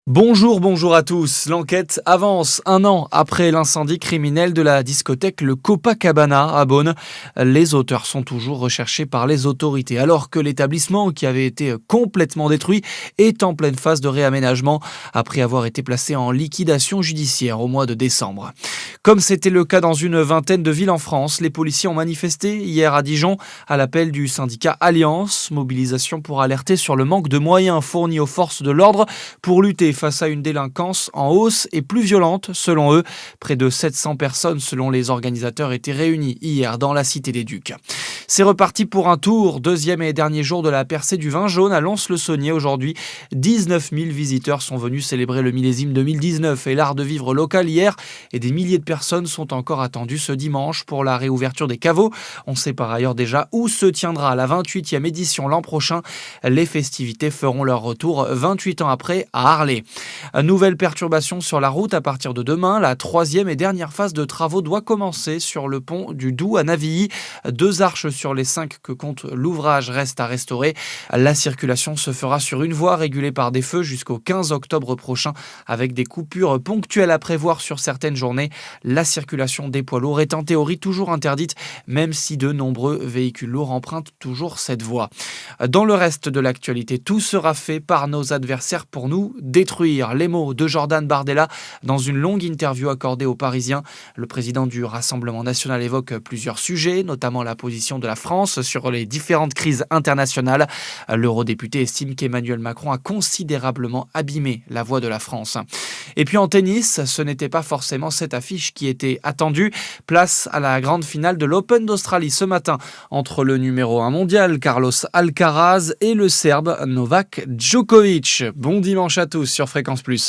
Bonjour à tous. L'enquête avance 1 an après l'incendie criminel de la discothèque Le Copacabana à Beaune. Les auteurs sont toujours recherchés par les autorités, alors que l'établissement, qui avait été complètement détruit, est en pleine phase de réaménagement après avoir été placé en liquidation judiciaire au mois de décembre. Comme c'était le cas dans une vingtaine de villes en France, les policiers ont manifesté hier à Dijon à l'appel du syndicat Alliance, mobilisation pour alerter sur le manque de moyens fournis aux forces de l'ordre pour lutter face à une délinquance en hausse et plus violente selon eux. Près de 700 personnes selon les organisateurs étaient réunies hier dans la Cité des Ducs. C'est reparti pour un tour, deuxième et dernier jour de la percée du vin jaune à Lons-le-Saunier aujourd'hui. 19 000 visiteurs sont venus célébrer le millésime 2019 et l'art de vivre local hier et des milliers de personnes sont encore attendues ce dimanche pour la réouverture des caveaux. On sait par ailleurs déjà où se tiendra la 28e édition l'an prochain. Les festivités feront leur retour 28 ans après à Arlay. Nouvelle perturbation sur la route à partir de demain. La troisième et dernière phase de travaux doit commencer sur le pont du Doubs à Navilly. 2 arches sur les 5 que compte l'ouvrage restent à restaurer. La circulation se fera sur une voie régulée par des feux jusqu'au 15 octobre prochain avec des coupures ponctuelles à prévoir sur certaines journées. La circulation des poids lourds est en théorie toujours interdite, même si de nombreux véhicules lourds empruntent toujours cette voie. Dans le reste de l'actualité, tout sera fait par nos adversaires pour nous détruire. Les mots de Jordan Bardella dans une longue interview accordée aux Parisiens. Le président du Rassemblement national évoque plusieurs sujets, notamment la position de la France sur les différentes crises internationales. L'eurodéputé estime qu'Emmanuel Macron a considérablement abîmé la voix de la France. Et puis en tennis, ce n'était pas forcément cette affiche qui était attendue. Place à la grande finale de l'Open d'Australie ce matin entre le numéro 1 mondial Carlos Alcaraz et le Serbe Novak Djokovic. Bon dimanche à tous sur Fréquence Plus.